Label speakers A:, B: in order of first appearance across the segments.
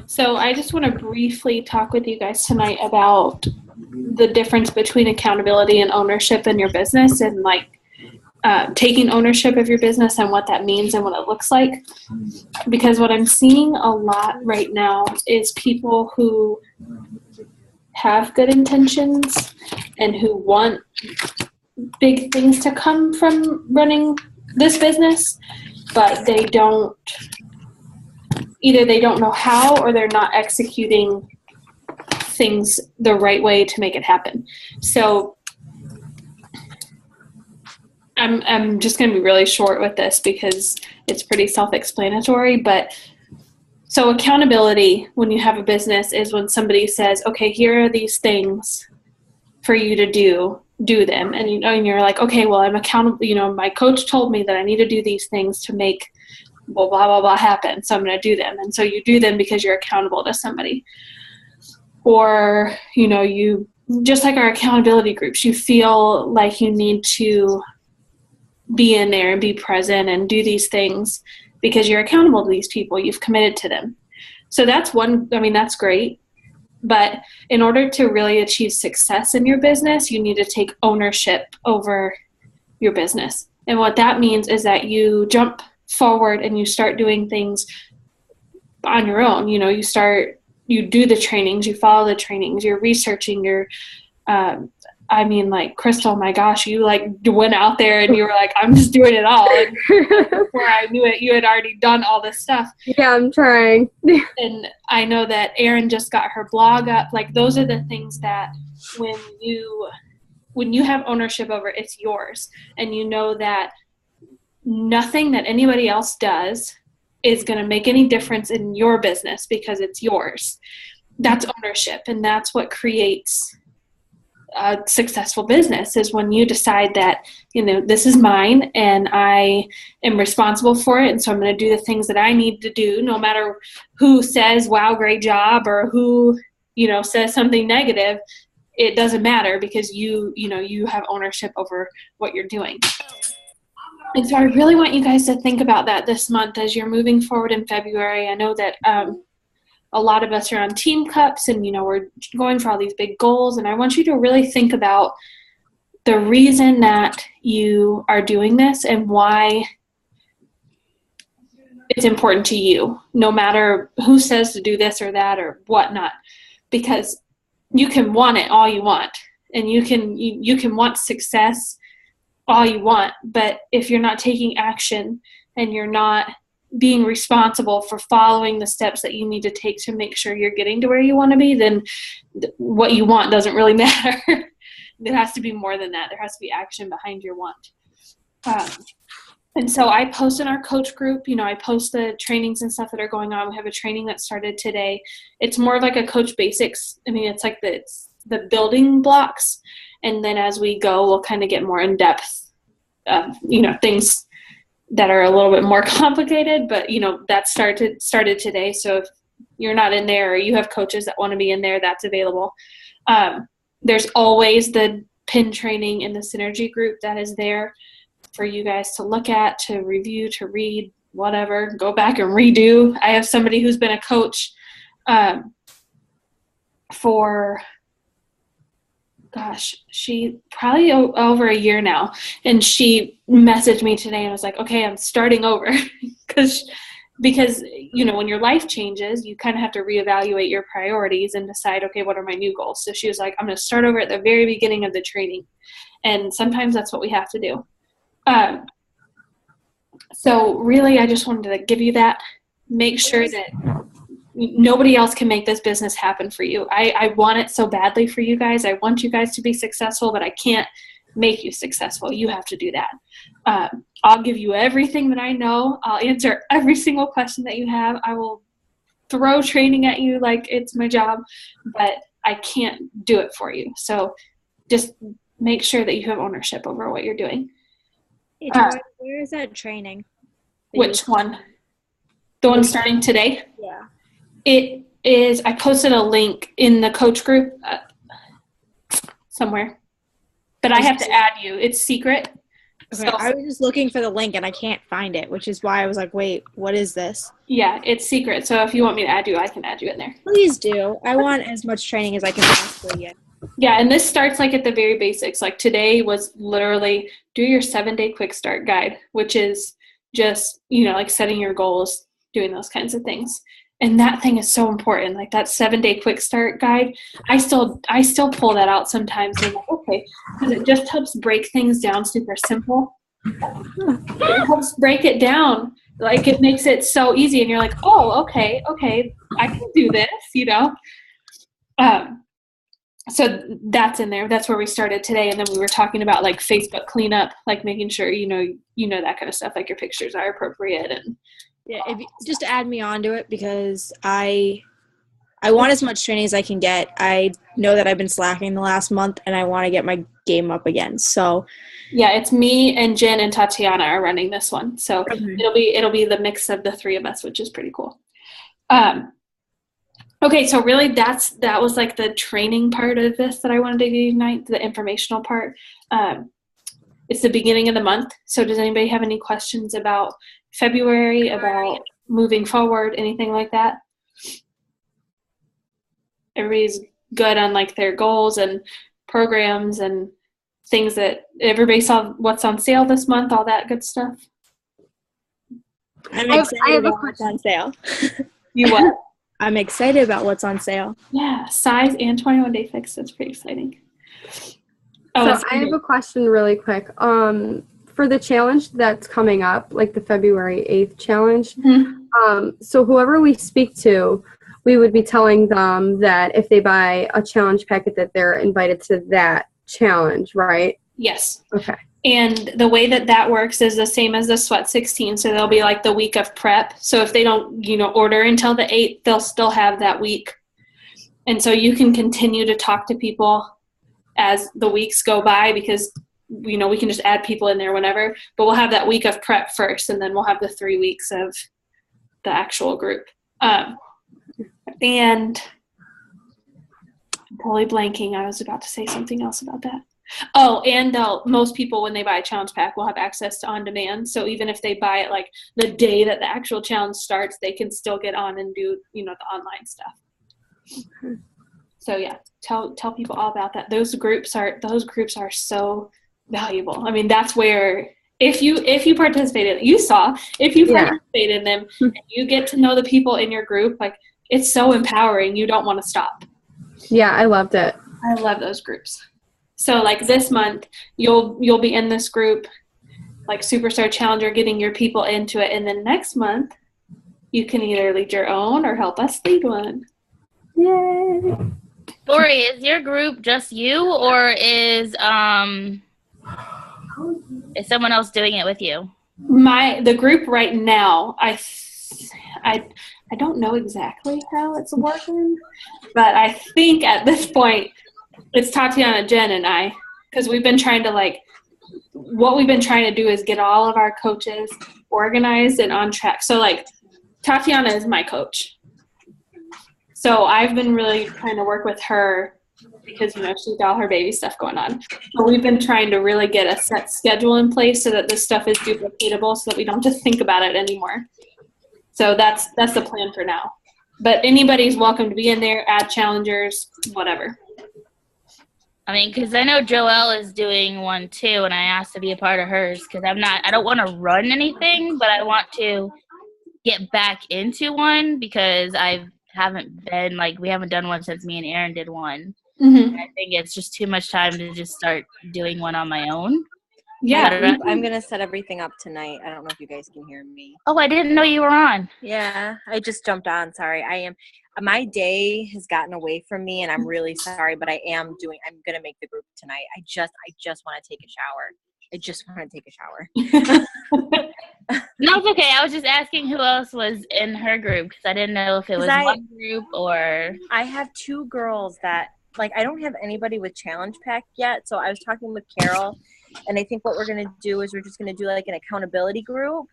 A: So I just want to briefly talk with you guys tonight about the difference between accountability and ownership in your business, and taking ownership of your business and what that means and what it looks like. Because what I'm seeing a lot right now is people who have good intentions and who want big things to come from running this business, but they don't know how, or they're not executing things the right way to make it happen. So I'm just going to be really short with this because it's pretty self-explanatory, but so accountability when you have a business is when somebody says, okay, here are these things for you to do them. And and you're like, okay, well, I'm accountable. My coach told me that I need to do these things to make blah, blah, blah, blah happen. So I'm going to do them. And so you do them because you're accountable to somebody. Or, you, just like our accountability groups, you feel like you need to be in there and be present and do these things because you're accountable to these people. You've committed to them. So that's that's great. But in order to really achieve success in your business, you need to take ownership over your business. And what that means is that you jump forward and you start doing things on your own. You do the trainings, you follow the trainings, you're researching, Crystal, my gosh, you went out there and you were like, I'm just doing it all. And before I knew it, you had already done all this stuff.
B: Yeah, I'm trying.
A: And I know that Erin just got her blog up. Those are the things that when you have ownership over, it's yours. And you know that nothing that anybody else does is going to make any difference in your business because it's yours. That's ownership. And that's what creates a successful business, is when you decide that, this is mine and I am responsible for it. And so I'm going to do the things that I need to do, no matter who says, wow, great job, or who, says something negative. It doesn't matter because you have ownership over what you're doing. And so I really want you guys to think about that this month as you're moving forward in February. I know that a lot of us are on team cups and, we're going for all these big goals. And I want you to really think about the reason that you are doing this and why it's important to you, no matter who says to do this or that or whatnot, because you can want it all you want, and you can want success all you want, but if you're not taking action and you're not being responsible for following the steps that you need to take to make sure you're getting to where you want to be, then what you want doesn't really matter. There has to be more than that. There has to be action behind your want. And so I post in our coach group, I post the trainings and stuff that are going on. We have a training that started today. It's more of like a coach basics. It's like the building blocks. And then as we go, we'll kind of get more in depth, things that are a little bit more complicated, but that started today. So if you're not in there or you have coaches that want to be in there, that's available. There's always the PIN training in the Synergy group that is there for you guys to look at, to review, to read, whatever, go back and redo. I have somebody who's been a coach for she probably over a year now. And she messaged me today and was like, okay, I'm starting over. because when your life changes, you kind of have to reevaluate your priorities and decide, okay, what are my new goals? So she was like, I'm going to start over at the very beginning of the training. And sometimes that's what we have to do. So really, I just wanted to give you that. Make sure that nobody else can make this business happen for you. I want it so badly for you guys. I want you guys to be successful, but I can't make you successful. You have to do that. I'll give you everything that I know. I'll answer every single question that you have. I will throw training at you like it's my job, but I can't do it for you. So just make sure that you have ownership over what you're doing.
C: Hey, Tori, where is that training?
A: Which one? The one starting today?
C: Yeah.
A: It is, I posted a link in the coach group somewhere, but I have to add you. It's secret.
C: Okay, I was just looking for the link and I can't find it, which is why I was like, wait, what is this?
A: Yeah, it's secret. So if you want me to add you, I can add you in there.
C: Please do. I want as much training as I can possibly get.
A: Yeah, and this starts like at the very basics. Like today was literally do your 7-day quick start guide, which is just, like setting your goals, doing those kinds of things. And that thing is so important. Like that 7-day quick start guide, I still pull that out sometimes and I'm like, okay, because it just helps break things down super simple. It helps break it down. Like it makes it so easy and you're like, oh, okay, I can do this, So that's in there. That's where we started today. And then we were talking about like Facebook cleanup, like making sure, that kind of stuff, like your pictures are appropriate. And
C: yeah, just add me onto it because I want as much training as I can get. I know that I've been slacking the last month and I want to get my game up again. So
A: yeah, it's me and Jen and Tatiana are running this one. So it'll be the mix of the three of us, which is pretty cool. Okay, so really that was like the training part of this that I wanted to do tonight, the informational part. It's the beginning of the month. So does anybody have any questions about February, about moving forward, anything like that? Everybody's good on like their goals and programs and things that everybody saw what's on sale this month, all that good stuff.
C: I'm excited about what's on sale.
A: You what?
C: I'm excited about what's on sale.
A: Yeah, size and 21-day fix. That's pretty exciting.
B: So I have a question really quick. For the challenge that's coming up, like the February 8th challenge, so whoever we speak to, we would be telling them that if they buy a challenge packet that they're invited to that challenge, right?
A: Yes.
B: Okay.
A: And the way that works is the same as the Sweat 16. So there'll be like the week of prep. So if they don't, order until the 8th, they'll still have that week. And so you can continue to talk to people as the weeks go by because, we can just add people in there whenever. But we'll have that week of prep first, and then we'll have the 3 weeks of the actual group. And I'm totally blanking. I was about to say something else about that. Oh, and most people, when they buy a challenge pack, will have access to on demand. So even if they buy it like the day that the actual challenge starts, they can still get on and do, the online stuff. So yeah, tell people all about that. Those groups are so valuable. I mean, that's where if you participate in it, if you participate in them and you get to know the people in your group, like it's so empowering. You don't want to stop.
B: Yeah, I loved it.
A: I love those groups. So like this month, you'll be in this group, like Superstar Challenger, getting your people into it. And then next month, you can either lead your own or help us lead one.
B: Yay!
D: Lori, is your group just you, or is someone else doing it with you?
A: The group right now, I don't know exactly how it's working, but I think at this point it's Tatiana, Jen, and I, because we've been trying to what we've been trying to do is get all of our coaches organized and on track. So like Tatiana is my coach. So I've been really trying to work with her because, she's got all her baby stuff going on. So we've been trying to really get a set schedule in place so that this stuff is duplicatable so that we don't have to think about it anymore. So that's the plan for now. But anybody's welcome to be in there, add challengers, whatever.
D: I mean, because I know Joelle is doing one too, and I asked to be a part of hers because I don't want to run anything, but I want to get back into one because I haven't been, we haven't done one since me and Aaron did one. Mm-hmm. I think it's just too much time to just start doing one on my own.
E: Yeah, I'm going to set everything up tonight. I don't know if you guys can hear me.
D: Oh, I didn't know you were on.
E: Yeah, I just jumped on. Sorry. My day has gotten away from me, and I'm really sorry, but I'm going to make the group tonight. I just want to take a shower. I just want to take a shower.
D: No, it's okay. I was just asking who else was in her group because I didn't know if it was one group or.
E: I have 2 girls that, I don't have anybody with Challenge Pack yet, so I was talking with Carol, and I think what we're going to do is we're just going to do, an accountability group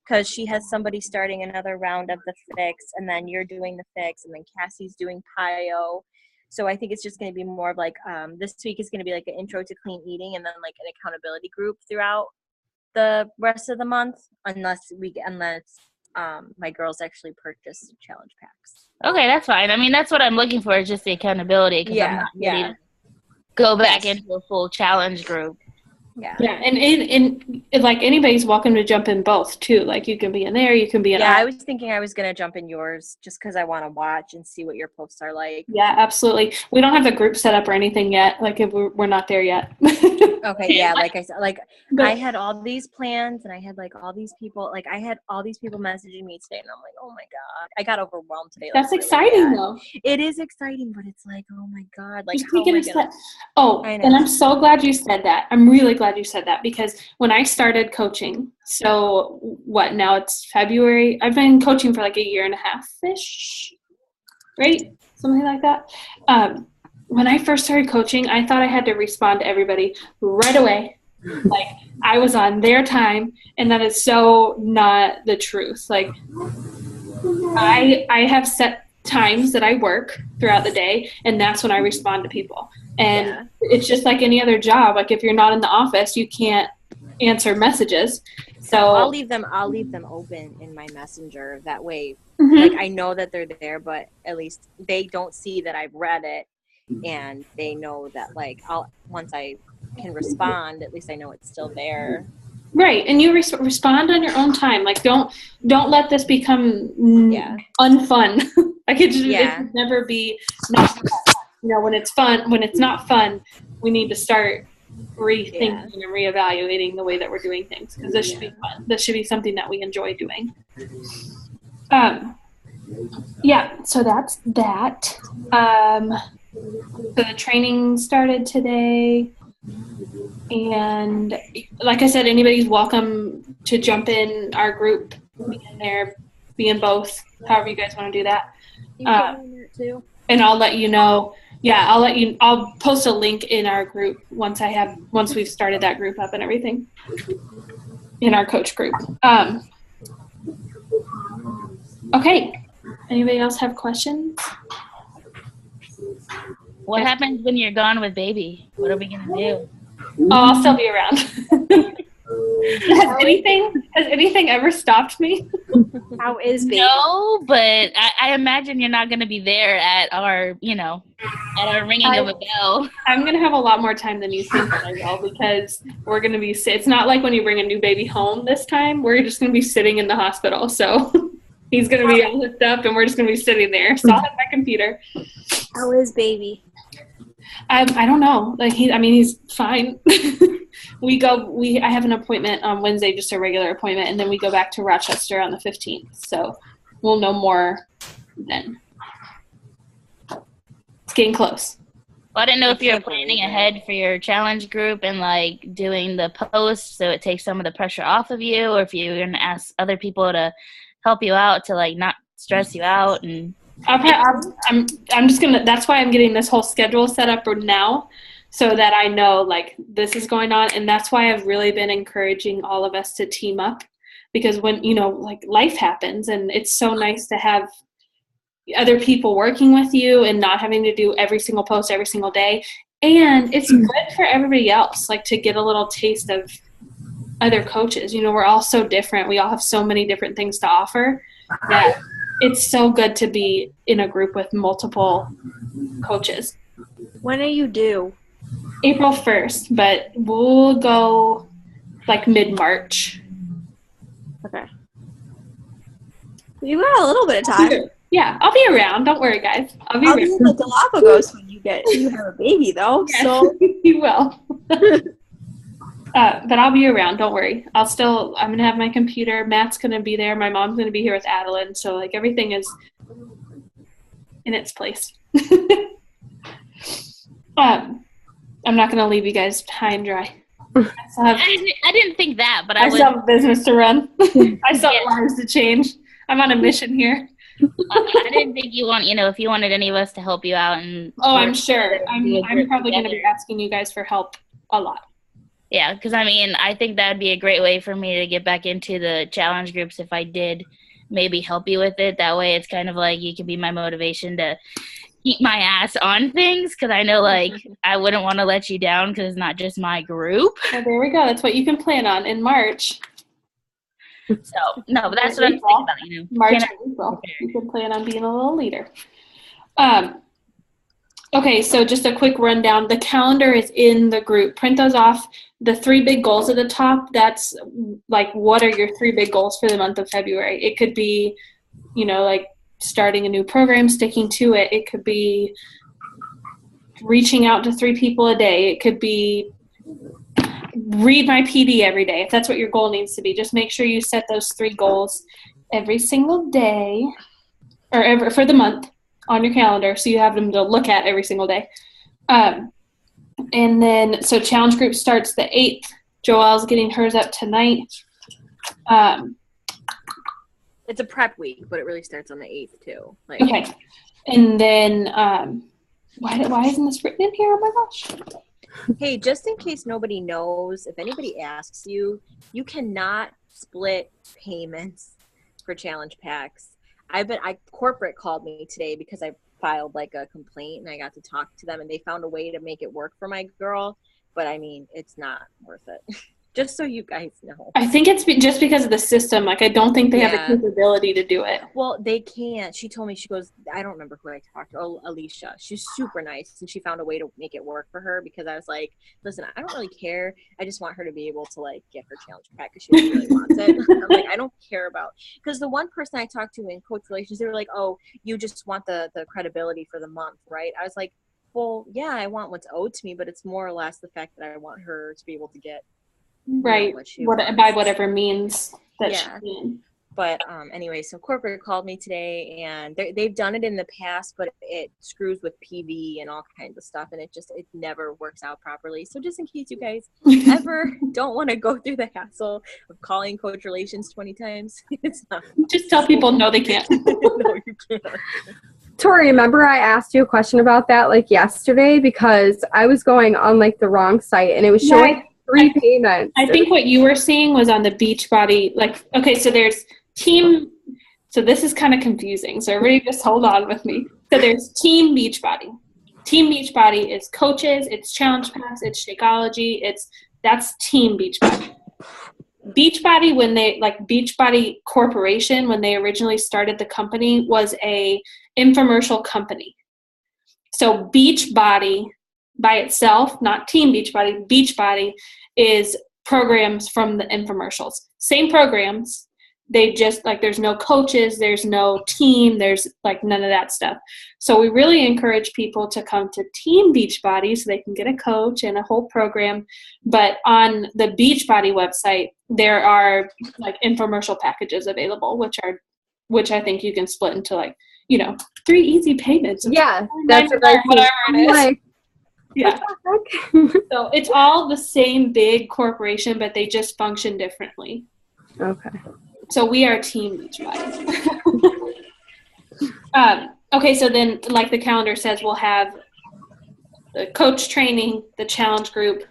E: because she has somebody starting another round of the fix, and then you're doing the fix, and then Cassie's doing PIO. So I think it's just going to be more of like this week is going to be like an intro to clean eating, and then like an accountability group throughout the rest of the month, unless my girls actually purchase challenge packs.
D: Okay, that's fine. I mean, that's what I'm looking for, is just the accountability, because I'm not ready to go back into a full challenge group.
E: Yeah.
A: Yeah, and like anybody's welcome to jump in both too. Like you can be in there, you can be in.
E: Yeah, I was thinking I was gonna jump in yours just because I want to watch and see what your posts are like.
A: Yeah, absolutely. We don't have the group set up or anything yet. Like if we're not there yet.
E: Okay, yeah, like I said, like
A: But-
E: I had all these plans and I had like all these people, like I had all these people messaging me today, and I'm like, oh my god, I got overwhelmed today.
A: That's
E: really
A: exciting
E: bad.
A: though.
E: It is exciting, but it's like, oh my god, like
A: Just
E: how
A: taking
E: am I
A: a
E: gonna?
A: step. Oh,
E: I know.
A: and I'm so glad you said that. I'm really glad you said that, because when I started coaching, so what, now it's February. I've been coaching for like a year and a half-ish, right? Something like that. When I first started coaching, I thought I had to respond to everybody right away. Like I was on their time, and that is so not the truth. Like I have set times that I work throughout the day, and that's when I respond to people. And it's just like any other job. Like if you're not in the office, you can't answer messages. So
E: I'll leave them open in my messenger. That way,
A: Mhm.
E: like I know that they're there, but at least they don't see that I've read it, and they know that like once I can respond, at least I know it's still there.
A: Right, and you respond on your own time. Like don't let this become unfun. Like it should never be not fun. You know, when it's fun, when it's not fun, we need to start rethinking and reevaluating the way that we're doing things, because this should be fun. This should be something that we enjoy doing. So that's that. So the training started today. And like I said, anybody's welcome to jump in our group, be in there, be in both, however you guys want to do that.
E: You can in there too.
A: And I'll let you know. Yeah, I'll post a link in our group once we've started that group up and everything in our coach group. Okay. Anybody else have questions?
D: What happens when you're gone with baby? What are we going to do?
A: Oh, I'll still be around. Has anything ever stopped me?
C: How is baby?
D: No, but I imagine you're not going to be there at our ringing of a bell.
A: I'm going to have a lot more time than you think that I will, because we're going to be it's not like when you bring a new baby home this time. We're just going to be sitting in the hospital. So he's going to be all hooked up, and we're just going to be sitting there. So I'll have my computer.
C: How is baby?
A: I don't know. Like he's fine. I have an appointment on Wednesday, just a regular appointment, and then we go back to Rochester on the 15th. So we'll know more then. It's getting close.
D: Well, I didn't know if you're planning ahead for your challenge group and like doing the posts so it takes some of the pressure off of you, or if you're going to ask other people to help you out to like not stress you out. And
A: I'm just gonna. That's why I'm getting this whole schedule set up now, so that I know like this is going on, and that's why I've really been encouraging all of us to team up, because when like life happens, and it's so nice to have other people working with you and not having to do every single post every single day, and it's good for everybody else, like to get a little taste of other coaches. We're all so different. We all have so many different things to offer that it's so good to be in a group with multiple coaches.
C: When are you due?
A: April 1st, but we'll go like mid-March.
C: Okay. You got a little bit of time.
A: Yeah, I'll be around. Don't worry, guys. I'll be
C: I'll
A: around.
C: be in the Galapagos when you have a baby, though.
A: Yeah,
C: So
A: you will. But I'll be around. Don't worry. I'm going to have my computer. Matt's going to be there. My mom's going to be here with Adeline. So, like, everything is in its place. I'm not going to leave you guys high and dry.
D: I didn't think that, but
A: I still have a business to run. I still have lives to change. I'm on a mission here.
D: I didn't think if you wanted any of us to help you out.
A: I'm sure. I'm probably going to be asking you guys for help a lot.
D: Yeah, because I think that'd be a great way for me to get back into the challenge groups if I did maybe help you with it. That way it's kind of like you can be my motivation to keep my ass on things because I know like I wouldn't want to let you down because it's not just my group.
A: Well, there we go. That's what you can plan on in March.
D: So no, but that's what I'm thinking about. You know,
A: March and April. You can plan on being a little leader. Okay, so just a quick rundown. The calendar is in the group. Print those off. The 3 big goals at the top, that's like, what are your 3 big goals for the month of February? It could be, you know, like starting a new program, sticking to it. It could be reaching out to 3 people a day. It could be read my PD every day. If that's what your goal needs to be, just make sure you set those 3 goals every single day or for the month on your calendar, so you have them to look at every single day. And then, so challenge group starts the 8th. Joelle's getting hers up tonight.
E: It's a prep week, but it really starts on the 8th too. Like,
A: okay. And then, why isn't this written in here? Oh my gosh.
E: Hey, just in case nobody knows, if anybody asks you, you cannot split payments for challenge packs. Corporate called me today because I filed like a complaint and I got to talk to them and they found a way to make it work for my girl. But I mean, it's not worth it. Just so you guys know.
A: I think it's just because of the system. Like, I don't think they have the capability to do it.
E: Well, they can't. She told me, she goes, I don't remember who I talked to. Oh, Alicia. She's super nice. And she found a way to make it work for her because I was like, listen, I don't really care. I just want her to be able to, like, get her challenge pack because she really wants it. I'm like, I don't care about. Because the one person I talked to in coach relations, they were like, oh, you just want the credibility for the month, right? I was like, well, yeah, I want what's owed to me, but it's more or less the fact that I want her to be able to get
A: right, by whatever means that she can.
E: But anyway, so corporate called me today, and they've done it in the past, but it screws with PV and all kinds of stuff, and it never works out properly. So just in case you guys ever don't want to go through the hassle of calling coach relations 20 times, it's not.
A: Just tell people no, they can't.
E: No, you can't.
B: Tori, remember I asked you a question about that like yesterday because I was going on like the wrong site and it was showing 3 payments.
A: I think what you were seeing was on the Beachbody, like, okay, so there's team, so this is kind of confusing, so everybody just hold on with me. So there's Team Beachbody. Team Beachbody is coaches, it's challenge packs, it's Shakeology, that's Team Beachbody. Beachbody, Beachbody Corporation, when they originally started the company, was a infomercial company. So Beachbody by itself, not Team Beachbody, Beachbody is programs from the infomercials. Same programs. They just, like, there's no coaches, there's no team, there's, like, none of that stuff. So we really encourage people to come to Team Beachbody so they can get a coach and a whole program. But on the Beachbody website, there are, like, infomercial packages available, which I think you can split into, like, 3 easy payments.
B: Yeah, that's what
A: whatever it is.
B: Like,
A: yeah. So it's all the same big corporation, but they just function differently.
B: Okay.
A: So we are Team Beachbody. Okay, so then, like the calendar says, we'll have the coach training, the challenge group,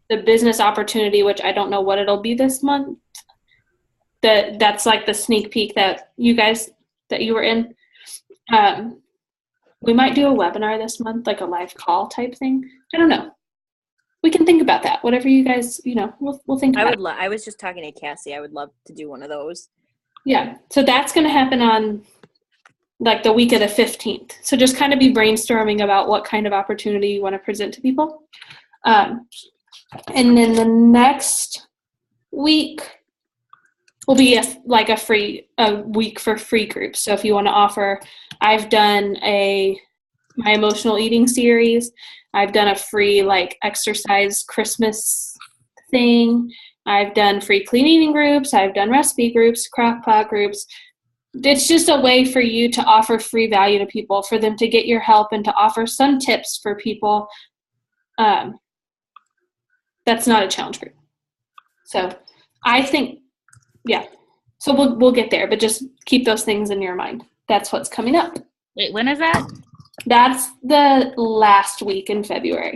A: the business opportunity, which I don't know what it'll be this month. That's like the sneak peek that you were in. We might do a webinar this month, like a live call type thing. I don't know. We can think about that. Whatever you guys, we'll think about it.
E: I was just talking to Cassie. I would love to do one of those.
A: Yeah. So that's going to happen on like the week of the 15th. So just kind of be brainstorming about what kind of opportunity you want to present to people. And then the next week will be a week for free groups. So if you want to offer, I've done my emotional eating series. I've done a free exercise Christmas thing. I've done free clean eating groups. I've done recipe groups, crock pot groups. It's just a way for you to offer free value to people, for them to get your help and to offer some tips for people. That's not a challenge group. So I think, yeah. So we'll get there, but just keep those things in your mind. That's what's coming up.
D: Wait, when is that?
A: That's the last week in February.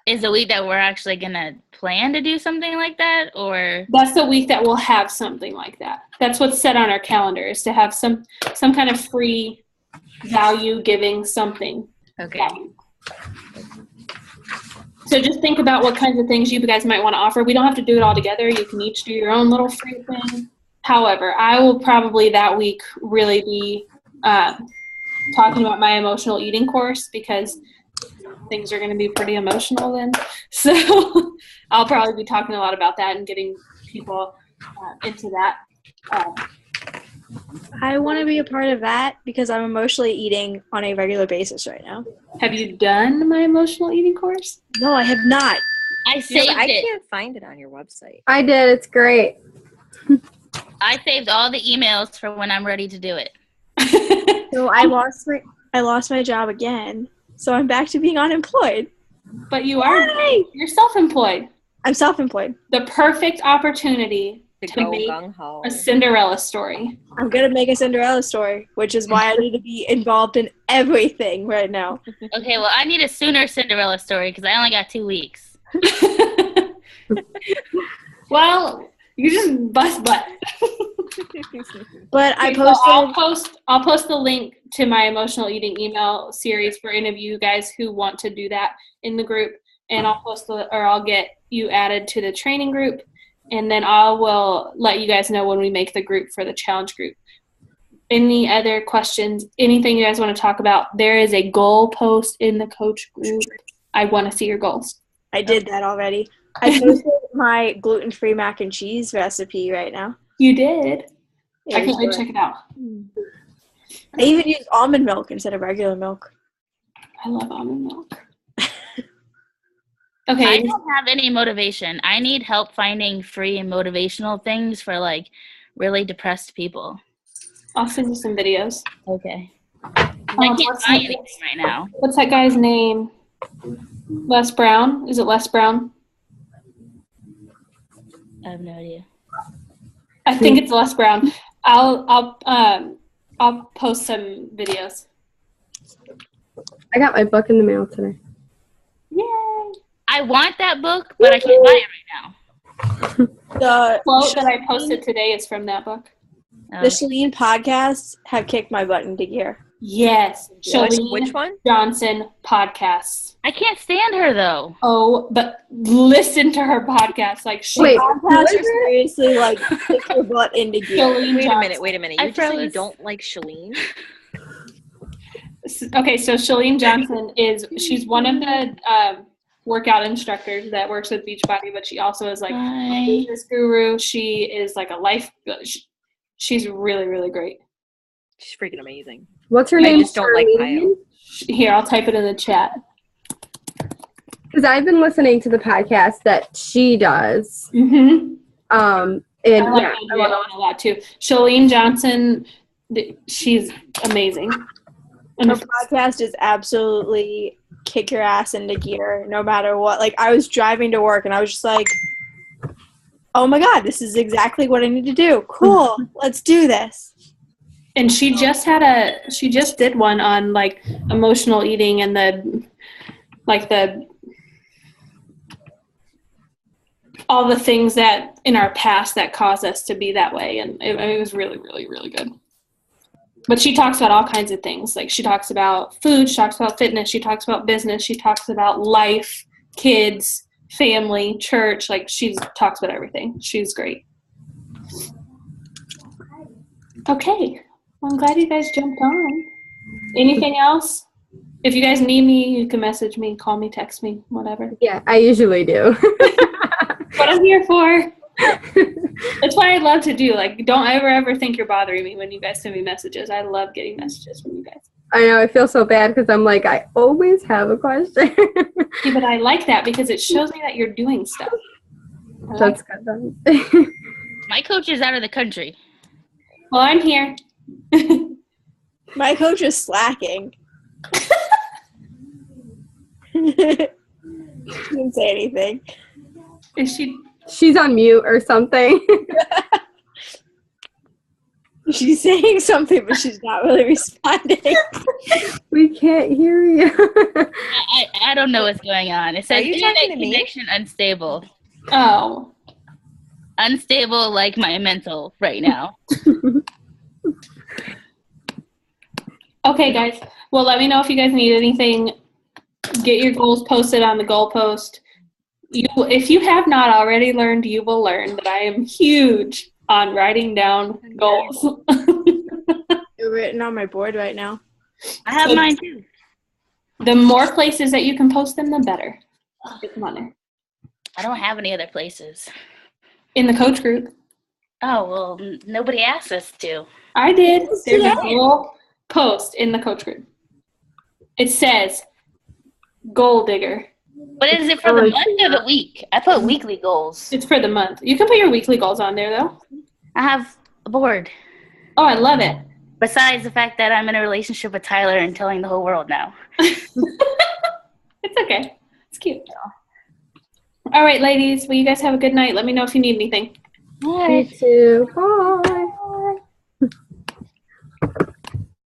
D: Is the week that we're actually going to plan to do something like that, or?
A: That's the week that we'll have something like that. That's what's set on our calendar, is to have some kind of free value giving something.
E: Okay.
A: Value. So just think about what kinds of things you guys might want to offer. We don't have to do it all together. You can each do your own little free thing. However, I will probably that week really be talking about my emotional eating course because things are going to be pretty emotional then. So I'll probably be talking a lot about that and getting people into that.
C: I want to be a part of that because I'm emotionally eating on a regular basis right now.
A: Have you done my emotional eating course?
C: No, I have not.
D: I saved
E: I
D: it.
E: can't find it on your website.
B: I did. It's great.
D: I saved all the emails for when I'm ready to do it.
C: So I lost my job again. So I'm back to being unemployed.
A: But you are.
C: Yay!
A: You're self-employed.
C: I'm self-employed.
A: The perfect opportunity
E: To
A: to
E: go
A: make
E: gung ho.
A: a Cinderella story.
C: I'm going to make a Cinderella story, which is why I need to be involved in everything right now.
D: Okay, well, I need a sooner Cinderella story because I only got 2 weeks.
A: Well, you just bust butt.
C: But I
A: Okay, so
C: posted
A: I'll post the link to my emotional eating email series for any of you guys who want to do that in the group, and I'll get you added to the training group, and then I will let you guys know when we make the group for the challenge group. Any other questions? Anything you guys want to talk about? There is a goal post in the coach group. I want to see your goals.
C: I did that already. I posted my gluten-free mac and cheese recipe right now.
A: You did. I
C: It
A: can't
C: was
A: wait to check it out.
C: I even used almond milk instead of regular milk.
A: I love almond milk.
D: I
A: Okay.
D: don't have any motivation. I need help finding free and motivational things for like really depressed people.
A: I'll send you some videos.
D: Okay. I can't
A: what's
D: find
A: that-
D: anything right now.
A: What's that guy's name? Les Brown? Is it Les Brown?
D: I have no idea.
A: I think it's Les Brown. I'll post some videos.
B: I got my book in the mail today.
A: Yay!
D: I want that book, but I can't buy it right now.
C: The
A: Quote that I posted today is from that book.
C: The Shalene podcasts have kicked my butt into gear.
A: Yes, Shalene
E: Which one?
A: Johnson podcasts.
D: I can't stand her though.
A: Oh, but listen to her podcast. Like
B: Wait,
C: Podcasts are seriously like kick your butt into gear.
A: Shalene
E: Wait a
A: Johnson.
E: minute.
D: I
E: You just said you
D: froze.
E: don't like Shalene?
A: Okay, so Shalene Johnson she's one of the workout instructors that works with Beachbody, but she also is like a
D: Bye.
A: business guru. She is like a life. She's really, really great.
E: She's freaking amazing.
B: What's her
E: I
B: name?
E: just don't like Kyle.
A: Here, I'll type it in the chat.
B: Because I've been listening to the podcast that she does.
A: Mm-hmm.
B: And
A: I like
B: yeah,
A: Andrea Owen a lot too. Shalene Johnson, she's amazing.
C: Her podcast is absolutely kick your ass into gear no matter what. Like, I was driving to work and I was just like, oh my God, this is exactly what I need to do. Cool. Let's do this.
A: And she just did one on like emotional eating and all the things that in our past that cause us to be that way. And it was really, really, really good. But she talks about all kinds of things. Like she talks about food, she talks about fitness, she talks about business, she talks about life, kids, family, church. Like she talks about everything. She's great. Okay. Well, I'm glad you guys jumped on. Anything else? If you guys need me, you can message me, call me, text me, whatever.
B: yeah, I usually do.
A: What I'm here for. That's what I love to do. Like, don't ever think you're bothering me when you guys send me messages. I love getting messages from you guys.
B: I know, I feel so bad because I'm like, I always have a question.
A: Yeah, but I like that because it shows me that you're doing stuff. I like
B: That's good then.
D: My coach is out of the country.
A: Well, I'm here.
C: My coach is slacking. Didn't say anything.
A: Is she?
B: She's on mute or something.
C: She's saying something, but she's not really responding.
B: We can't hear you.
D: I don't know what's going on. It says
E: you
D: internet
E: talking to me?
D: connection unstable.
A: Oh.
D: Unstable like my mental right now.
A: Okay, guys. Well, let me know if you guys need anything. Get your goals posted on the goal post. If you have not already learned, you will learn that I am huge on writing down goals.
C: They're written on my board right now.
D: I have mine too.
A: The more places that you can post them, the better. Come on there.
D: I don't have any other places.
A: In the coach group.
D: Oh, well, nobody asked us to.
A: I did. There's a goal post in the coach group. It says, goal digger.
D: But is it for the month or the week? I put weekly goals.
A: It's for the month. You can put your weekly goals on there, though.
D: I have a board.
A: Oh, I love it.
D: Besides the fact that I'm in a relationship with Tyler and telling the whole world now.
A: It's okay. It's cute. All right, ladies. Well, you guys have a good night. Let me know if you need anything.
B: You too. Bye.